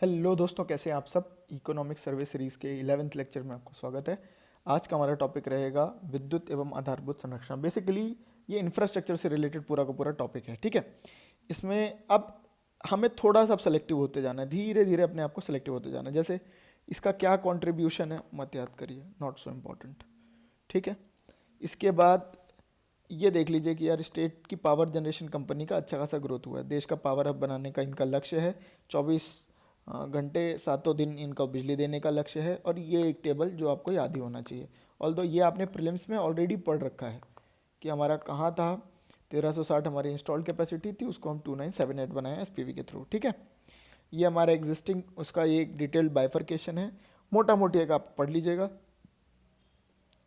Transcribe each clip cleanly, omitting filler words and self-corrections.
Hello दोस्तों, कैसे हैं आप सब। इकोनॉमिक सर्वे सीरीज़ के 11th लेक्चर में आपको स्वागत है। आज का हमारा टॉपिक रहेगा विद्युत एवं आधारभूत संरचना। बेसिकली ये इंफ्रास्ट्रक्चर से रिलेटेड पूरा का पूरा टॉपिक है, ठीक है। इसमें अब हमें थोड़ा सा अब सेलेक्टिव होते जाना है, धीरे धीरे अपने आप को सेलेक्टिव होते जाना है। जैसे इसका क्या कंट्रीब्यूशन है मत याद करिए, नॉट सो इम्पॉर्टेंट, ठीक है। इसके बाद ये देख लीजिए कि यार स्टेट की पावर जनरेशन कंपनी का अच्छा खासा ग्रोथ हुआ है। देश का पावर हब बनाने का इनका लक्ष्य है। 24 घंटे सातों दिन इनका बिजली देने का लक्ष्य है। और ये एक टेबल जो आपको याद ही होना चाहिए, ऑल्दो ये आपने प्रीलिम्स में ऑलरेडी पढ़ रखा है कि हमारा कहाँ था। 1360 हमारी इंस्टॉल्ड कैपेसिटी थी, उसको हम 2978 बनाए एसपीवी के थ्रू, ठीक है। ये हमारा एग्जिस्टिंग उसका ये एक डिटेल्ड बाइफर्केशन है, मोटा मोटी एक आप पढ़ लीजिएगा।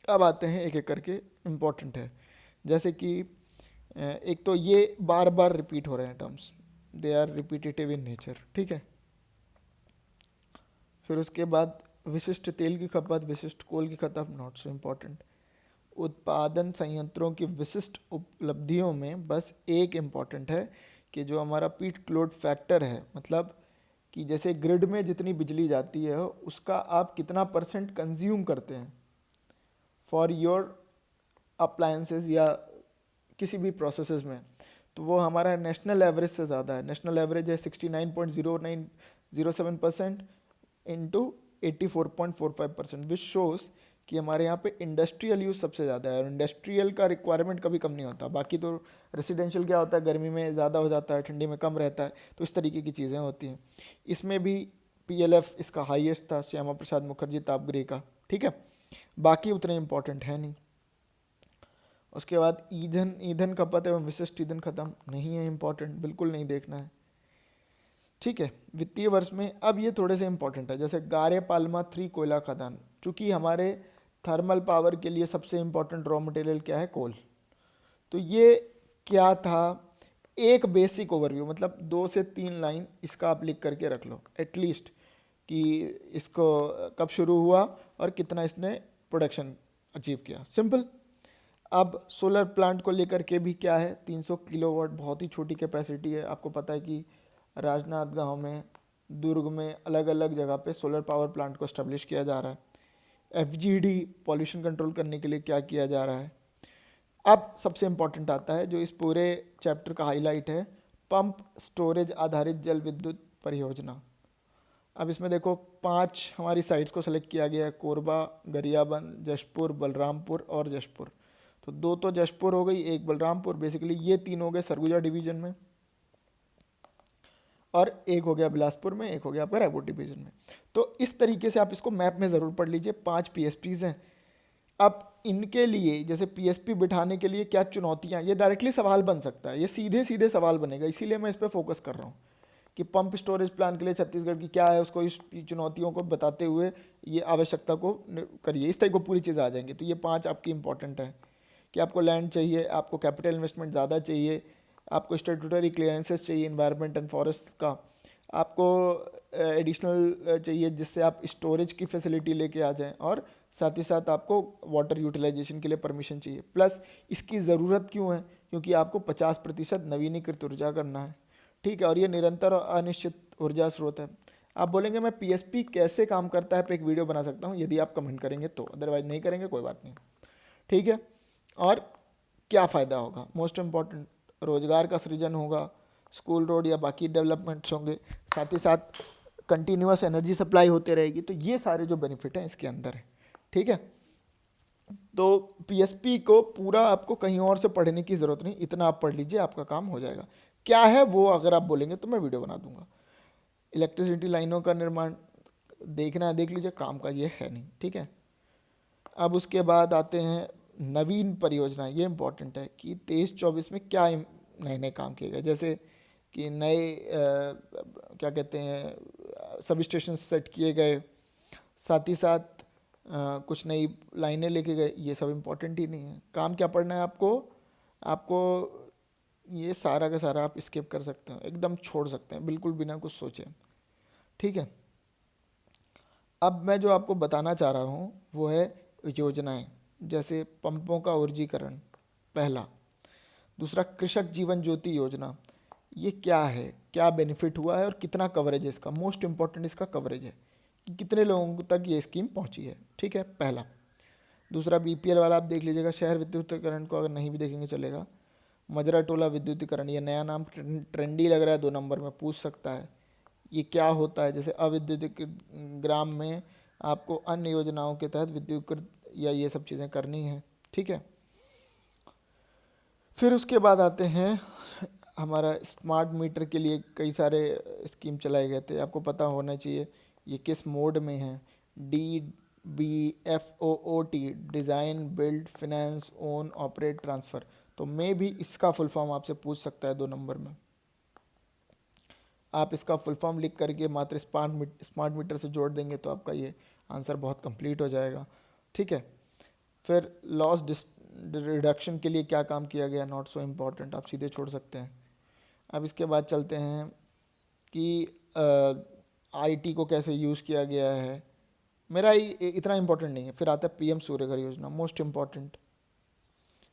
अब आते हैं एक एक करके, इम्पॉर्टेंट है। जैसे कि एक तो ये बार बार रिपीट हो रहे हैं terms, they are repetitive in nature, ठीक है। फिर उसके बाद विशिष्ट तेल की खपत, विशिष्ट कोल की खपत, नॉट सो इम्पॉर्टेंट। उत्पादन संयंत्रों की विशिष्ट उपलब्धियों में बस एक इम्पॉर्टेंट है कि जो हमारा पीक लोड फैक्टर है, मतलब कि जैसे ग्रिड में जितनी बिजली जाती है उसका आप कितना परसेंट कंज्यूम करते हैं फॉर योर अप्लायंसेस या किसी भी प्रोसेसेस में, तो वो हमारा नेशनल एवरेज से ज़्यादा है। नेशनल एवरेज है 69.0907% इंटू 84.45%, विच शोज़ कि हमारे यहाँ पे इंडस्ट्रियल यूज़ सबसे ज़्यादा है। और इंडस्ट्रियल का रिक्वायरमेंट कभी कम नहीं होता। बाकी तो रेसिडेंशियल क्या होता है, गर्मी में ज़्यादा हो जाता है, ठंडी में कम रहता है, तो इस तरीके की चीज़ें होती हैं। इसमें भी पीएलएफ इसका हाईएस्ट था, श्यामा प्रसाद मुखर्जी तापगृह का, ठीक है। बाकी उतने इंपॉर्टेंट है नहीं। उसके बाद ईंधन ईंधन खपत एवं विशिष्ट ईंधन खत्म नहीं है, इंपॉर्टेंट बिल्कुल नहीं देखना है, ठीक है। वित्तीय वर्ष में अब ये थोड़े से इंपॉर्टेंट है, जैसे गारे पालमा 3 कोयला खदान, चूँकि हमारे थर्मल पावर के लिए सबसे इंपॉर्टेंट रॉ मटेरियल क्या है, कोल। तो ये क्या था, एक बेसिक ओवरव्यू, मतलब 2 से 3 लाइन इसका आप लिख करके रख लो एटलीस्ट, कि इसको कब शुरू हुआ और कितना इसने प्रोडक्शन अचीव किया, सिंपल। अब सोलर प्लांट को लेकर के भी क्या है, 300 किलोवाट बहुत ही छोटी कैपेसिटी है। आपको पता है कि राजनांदगांव में, दुर्ग में, अलग अलग जगह पे सोलर पावर प्लांट को इस्टेब्लिश किया जा रहा है। एफजीडी पॉल्यूशन कंट्रोल करने के लिए क्या किया जा रहा है। अब सबसे इम्पॉर्टेंट आता है जो इस पूरे चैप्टर का हाईलाइट है, पंप स्टोरेज आधारित जल विद्युत परियोजना। अब इसमें देखो 5 हमारी साइट्स को सेलेक्ट किया गया है, कोरबा, गरियाबंद, जशपुर, बलरामपुर और जशपुर। तो 2 तो जशपुर हो गई, 1 बलरामपुर, बेसिकली ये 3 हो गए सरगुजा डिवीजन में, और 1 हो गया बिलासपुर में, 1 हो गया आपका रायपुर डिवीजन में। तो इस तरीके से आप इसको मैप में ज़रूर पढ़ लीजिए। 5 पीएसपीज हैं। अब इनके लिए जैसे पीएसपी बिठाने के लिए क्या चुनौतियां, ये डायरेक्टली सवाल बन सकता है, ये सीधे सीधे सवाल बनेगा, इसीलिए मैं इस पर फोकस कर रहा हूँ कि पंप स्टोरेज प्लांट के लिए छत्तीसगढ़ की क्या है, उसको इस चुनौतियों को बताते हुए ये आवश्यकता को करिए, इस तरह को पूरी चीज़ आ जाएंगी। तो ये 5 आपकी इंपॉर्टेंट है कि आपको लैंड चाहिए, आपको कैपिटल इन्वेस्टमेंट ज़्यादा चाहिए, आपको स्टेटूटरी क्लियरेंसेस चाहिए इन्वायरमेंट एंड फॉरेस्ट का, आपको एडिशनल चाहिए जिससे आप स्टोरेज की फैसिलिटी लेके आ जाएं, और साथ ही साथ आपको वाटर यूटिलाइजेशन के लिए परमिशन चाहिए। प्लस इसकी ज़रूरत क्यों है, क्योंकि आपको 50% नवीनीकृत ऊर्जा करना है, ठीक है। और ये निरंतर और अनिश्चित ऊर्जा स्रोत है। आप बोलेंगे मैं पीएसपी कैसे काम करता है पे एक वीडियो बना सकता हूँ, यदि आप कमेंट करेंगे तो, अदरवाइज नहीं करेंगे कोई बात नहीं, ठीक है। और क्या फ़ायदा होगा, मोस्ट इम्पॉर्टेंट, रोजगार का सृजन होगा, स्कूल, रोड या बाकी डेवलपमेंट्स होंगे, साथ ही साथ कंटिन्यूस एनर्जी सप्लाई होते रहेगी। तो ये सारे जो बेनिफिट हैं इसके अंदर है, ठीक है। तो पीएसपी को पूरा आपको कहीं और से पढ़ने की ज़रूरत नहीं, इतना आप पढ़ लीजिए, आपका काम हो जाएगा। क्या है वो अगर आप बोलेंगे तो मैं वीडियो बना दूंगा। इलेक्ट्रिसिटी लाइनों का निर्माण देखना है, देख लीजिए, काम का ये है नहीं, ठीक है। अब उसके बाद आते हैं नवीन परियोजना, ये इंपॉर्टेंट है कि 23-24 में क्या नए नए काम किए गए, जैसे कि नए क्या कहते हैं सब स्टेशन सेट किए गए, साथ ही साथ कुछ नई लाइनें लेके गए। ये सब इम्पोर्टेंट ही नहीं है। काम क्या पढ़ना है आपको, आपको ये सारा का सारा आप स्किप कर सकते हैं, एकदम छोड़ सकते हैं बिल्कुल बिना कुछ सोचे, ठीक है। अब मैं जो आपको बताना चाह रहा हूँ वो है योजनाएं, जैसे पंपों का ऊर्जीकरण पहला, दूसरा कृषक जीवन ज्योति योजना, ये क्या है, क्या बेनिफिट हुआ है और कितना कवरेज है इसका। मोस्ट इंपॉर्टेंट इसका कवरेज है कि कितने लोगों तक ये स्कीम पहुंची है, ठीक है, पहला। दूसरा बीपीएल वाला आप देख लीजिएगा, शहर विद्युतीकरण को अगर नहीं भी देखेंगे चलेगा। मजरा टोला विद्युतीकरण, ये नया नाम ट्रेंडी लग रहा है, 2 नंबर में पूछ सकता है ये क्या होता है। जैसे अविद्युत ग्राम में आपको अन्य योजनाओं के तहत विद्युतीकृत या ये सब चीज़ें करनी है, ठीक है। फिर उसके बाद आते हैं हमारा स्मार्ट मीटर के लिए कई सारे स्कीम चलाए गए थे, आपको पता होना चाहिए ये किस मोड में है। DBFOOT, design build finance own operate transfer. तो मैं भी इसका फुल फॉर्म आपसे पूछ सकता है 2 नंबर में। आप इसका फुल फॉर्म लिख करके मात्र स्मार्ट मीटर से जोड़ देंगे तो आपका ये आंसर बहुत कंप्लीट हो जाएगा, ठीक है। फिर लॉस रिडक्शन के लिए क्या काम किया गया, नॉट सो इम्पॉर्टेंट, आप सीधे छोड़ सकते हैं। अब इसके बाद चलते हैं कि आईटी को कैसे यूज़ किया गया है, मेरा इतना इम्पोर्टेंट नहीं है। फिर आता है पीएम सूर्यघर योजना, मोस्ट इम्पॉर्टेंट।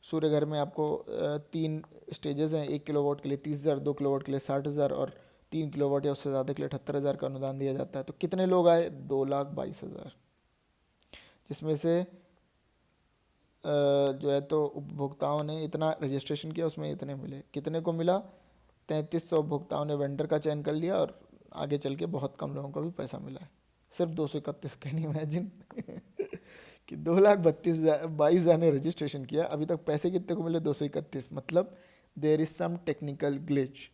सूर्यघर में आपको 3 स्टेजेस हैं, 1 किलोवाट के लिए 30,000, 2 किलोवाट के लिए 60,000 और 3 किलोवाट या उससे ज़्यादा के लिए 78,000 का अनुदान दिया जाता है। तो कितने लोग आए, 2,22,000, जिसमें से जो है तो उपभोक्ताओं ने इतना रजिस्ट्रेशन किया, उसमें इतने मिले। कितने को मिला, 3,300 उपभोक्ताओं ने वेंडर का चयन कर लिया और आगे चल के बहुत कम लोगों को भी पैसा मिला है, सिर्फ 231। कैन यू इमेजिन कि 2,22,000 ने रजिस्ट्रेशन किया, अभी तक पैसे कितने को मिले, 231। मतलब there is some technical glitch,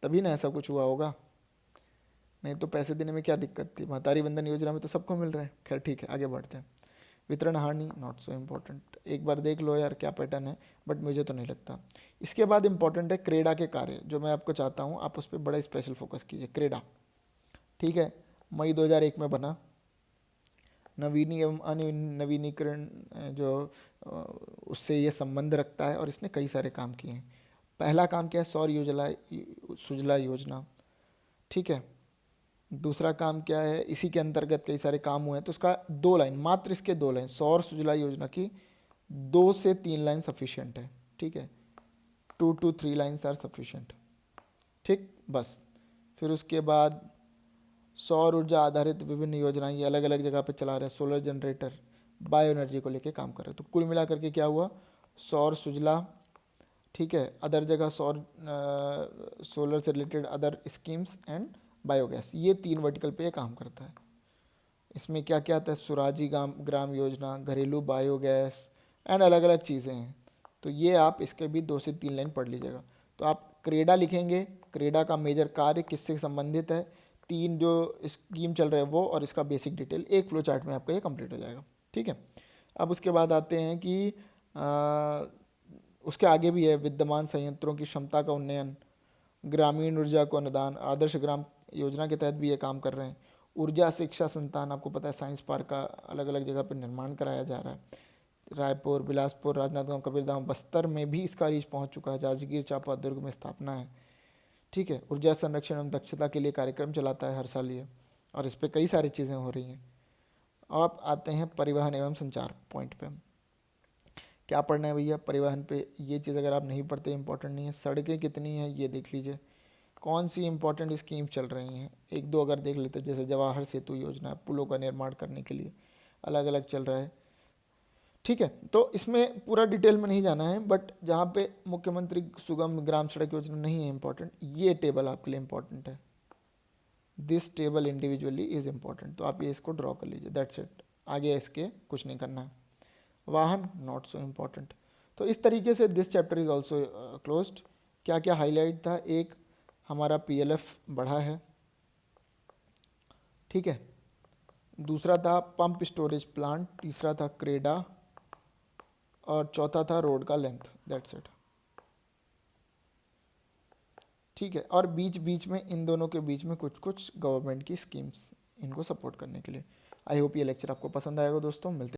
तभी ना ऐसा कुछ हुआ होगा, नहीं तो पैसे देने में क्या दिक्कत थी। महतारी वंदन योजना में तो सबको मिल रहे हैं। खैर ठीक है, आगे बढ़ते हैं। वितरण हानि, नॉट सो इम्पोर्टेंट, एक बार देख लो यार क्या पैटर्न है, बट मुझे तो नहीं लगता। इसके बाद इंपॉर्टेंट है क्रेडा के कार्य, जो मैं आपको चाहता हूँ आप उस पर बड़ा स्पेशल फोकस कीजिए। क्रेडा, ठीक है, मई 2001 में बना, नवीनी एवं अनवीनीकरण जो उससे ये संबंध रखता है और इसने कई सारे काम किए हैं। पहला काम क्या है, सौर सुजला योजना, ठीक है। दूसरा काम क्या है, इसी के अंतर्गत कई सारे काम हुए हैं, तो उसका 2 लाइन, मात्र इसके 2 लाइन, सौर सुजला योजना की 2 से 3 लाइन सफिशिएंट है, ठीक है। 2 to 3 लाइन्स आर सफिशिएंट, ठीक, बस। फिर उसके बाद सौर ऊर्जा आधारित विभिन्न योजनाएं, ये अलग अलग जगह पे चला रहे हैं, सोलर जनरेटर, बायो एनर्जी को लेके काम कर रहे हैं। तो कुल मिला करके क्या हुआ, सौर सुजला, ठीक है, अदर जगह सोलर से related other schemes and biogas, ये 3 वर्टिकल पे ये काम करता है। इसमें क्या क्या आता है, सुराजी ग्राम योजना, घरेलू बायोगैस एंड अलग अलग चीज़ें हैं। तो ये आप इसके भी 2 से 3 लाइन पढ़ लीजिएगा। तो आप क्रेडा लिखेंगे, क्रेडा का मेजर कार्य किससे संबंधित है, 3 जो स्कीम चल रहे हैं वो, और इसका बेसिक डिटेल एक फ्लो चार्ट में आपका ये कंप्लीट हो जाएगा, ठीक है। अब उसके बाद आते हैं कि उसके आगे भी है, विद्यमान संयंत्रों की क्षमता का उन्नयन, ग्रामीण ऊर्जा को अनुदान, आदर्श ग्राम योजना के तहत भी ये काम कर रहे हैं। ऊर्जा शिक्षा संस्थान, आपको पता है साइंस पार्क का अलग अलग जगह पर निर्माण कराया जा रहा है। रायपुर, बिलासपुर, राजनांदगांव, कबीरधाम, बस्तर में भी इसका रीच पहुंच चुका है। जांजगीर चांपा, दुर्ग में स्थापना है, ठीक है। ऊर्जा संरक्षण एवं दक्षता के लिए कार्यक्रम चलाता है हर साल ये, और इस पर कई सारी चीज़ें हो रही हैं। अब आते हैं परिवहन एवं संचार पॉइंट पे। क्या पढ़ना है भैया परिवहन पे, ये चीज़ अगर आप नहीं पढ़ते इंपॉर्टेंट नहीं है। सड़कें कितनी हैं ये देख लीजिए, कौन सी इंपॉर्टेंट स्कीम चल रही हैं, 1-2 अगर देख लेते, जैसे जवाहर सेतु योजना, पुलों का निर्माण करने के लिए अलग अलग चल रहा है, ठीक है। तो इसमें पूरा डिटेल में नहीं जाना है, बट जहाँ पे मुख्यमंत्री सुगम ग्राम सड़क योजना नहीं है इंपॉर्टेंट, ये टेबल आपके लिए इंपॉर्टेंट है। This table individually is important, तो आप ये इसको ड्रॉ कर लीजिए, दैट्स इट, आगे इसके कुछ नहीं करना है। वाहन, नॉट सो इम्पॉर्टेंट। तो इस तरीके से this chapter is also closed. क्या क्या हाईलाइट था, एक हमारा पीएलएफ बढ़ा है, ठीक है। दूसरा था पंप स्टोरेज प्लांट, तीसरा था क्रेडा, और चौथा था रोड का लेंथ, दैट्स इट, ठीक है। और बीच बीच में इन दोनों के बीच में कुछ कुछ गवर्नमेंट की स्कीम्स इनको सपोर्ट करने के लिए। आई होप ये लेक्चर आपको पसंद आएगा दोस्तों, मिलते